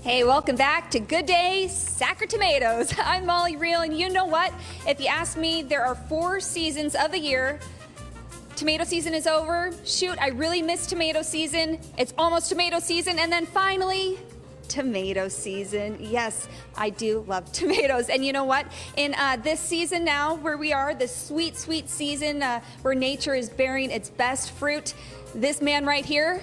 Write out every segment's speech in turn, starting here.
Hey, welcome back to Good Day Sacker Tomatoes. I'm Molly Riehl, and you know what? If you ask me, there are 4 seasons of the year. Tomato season is over. Shoot, I really miss tomato season. It's almost tomato season, and then finally, tomato season. Yes, I do love tomatoes. And you know what? In this season now, where we are, this sweet, sweet season where nature is bearing its best fruit, this man right here,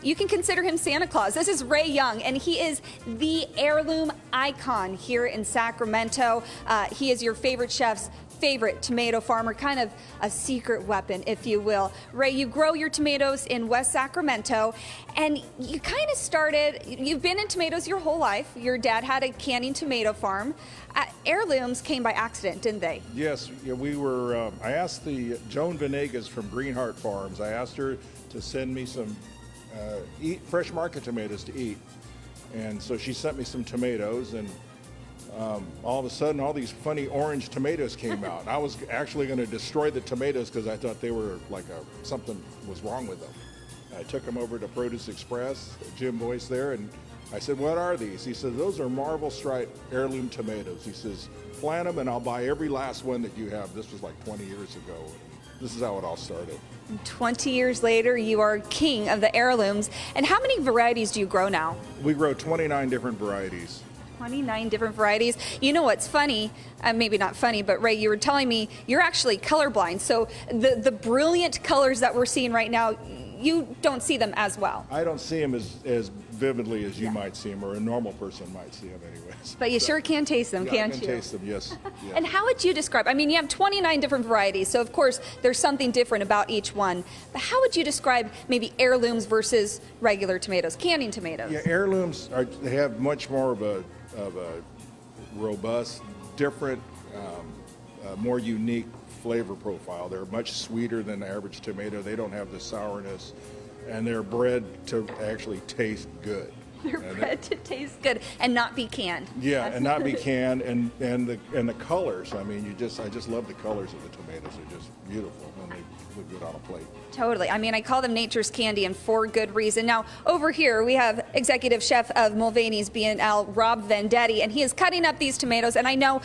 you can consider him Santa Claus. This is Ray Young, and he is the heirloom icon here in Sacramento. He is your favorite chef's favorite tomato farmer, kind of a secret weapon, if you will. Ray, you grow your tomatoes in West Sacramento, and you kind of started, you've been in tomatoes your whole life. Your dad had a canning tomato farm. Heirlooms came by accident, didn't they? Yes, yeah, we were, I asked Joan Venegas from Greenheart Farms, I asked her to send me some fresh market tomatoes to eat. And so she sent me some tomatoes, and all of a sudden all these funny orange tomatoes came out. I was actually going to destroy the tomatoes because I thought they were like something was wrong with them. I took them over to Produce Express, Jim Boyce there, and I said, "What are these?" He said, "Those are marble stripe heirloom tomatoes." He says, "Plant them and I'll buy every last one that you have." This was like 20 years ago. This is how it all started. 20 years later, you are king of the heirlooms. And how many varieties do you grow now? We grow 29 different varieties. 29 different varieties. You know what's funny, maybe not funny, but Ray, you were telling me you're actually colorblind. So the brilliant colors that we're seeing right now, you don't see them as well. I don't see them as vividly as you might see them, or a normal person might see them anyways. But you sure can taste them, can't you? I can taste them, yes. Yes. And how would you describe, I mean, you have 29 different varieties, so of course there's something different about each one. But how would you describe maybe heirlooms versus regular tomatoes, canning tomatoes? Yeah, heirlooms they have much more of a robust, different, more unique flavor profile. They're much sweeter than the average tomato. They don't have the sourness, and they're bred to actually taste good. They're bred to taste good and not be canned. Yeah, and not be canned, and the colors. I mean, I just love the colors of the tomatoes. They're just beautiful when they look good on a plate. Totally. I mean, I call them nature's candy, and for good reason. Now, over here we have executive chef of Mulvaney's B&L, Rob Vendetti, and he is cutting up these tomatoes. And I know,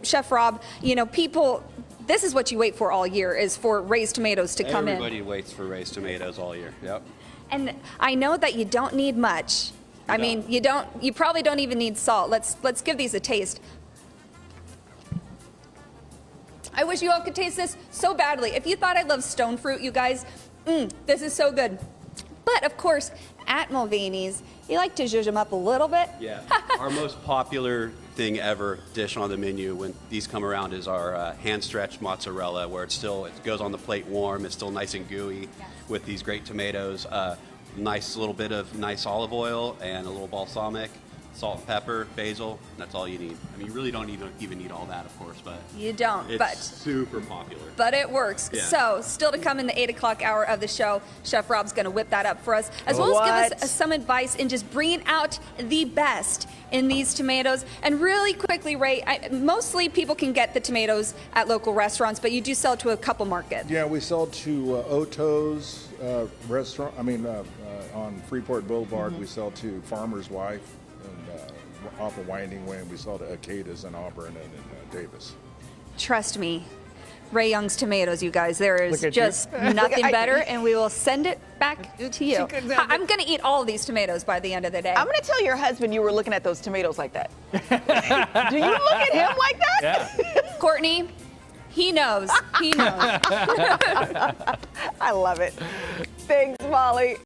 Chef Rob, you know, people. This is what you wait for all year, is for Ray's tomatoes to come in. Everybody waits for Ray's tomatoes all year. Yep. And I know that you don't need much. I mean, you probably don't even need salt. Let's give these a taste. I wish you all could taste this so badly. If you thought I loved stone fruit, you guys, this is so good. But of course, at Mulvaney's, you like to zhuzh them up a little bit. Yeah. Our most popular thing ever dish on the menu when these come around is our hand-stretched mozzarella, where it goes on the plate warm. It's still nice and gooey with these great tomatoes. Nice little bit of nice olive oil and a little balsamic, salt, and pepper, basil, and that's all you need. I mean, you really don't even need all that, of course, but you don't. It's super popular. But it works. Yeah. So, still to come in the 8 o'clock hour of the show, Chef Rob's going to whip that up for us, as well as give us some advice in just bringing out the best in these tomatoes. And really quickly, Ray, mostly people can get the tomatoes at local restaurants, but you do sell to a couple markets. Yeah, we sell to Otto's restaurant. I mean, on Freeport Boulevard, we sell to Farmer's Wife, and off of Winding Way, and we sell to Acadas in Auburn and in Davis. Trust me, Ray Young's tomatoes, you guys, there is just nothing better, and we will send it back to you. I'm going to eat all of these tomatoes by the end of the day. I'm going to tell your husband you were looking at those tomatoes like that. Do you look at him like that? Yeah. Courtney, he knows. He knows. I love it. Thanks, Molly.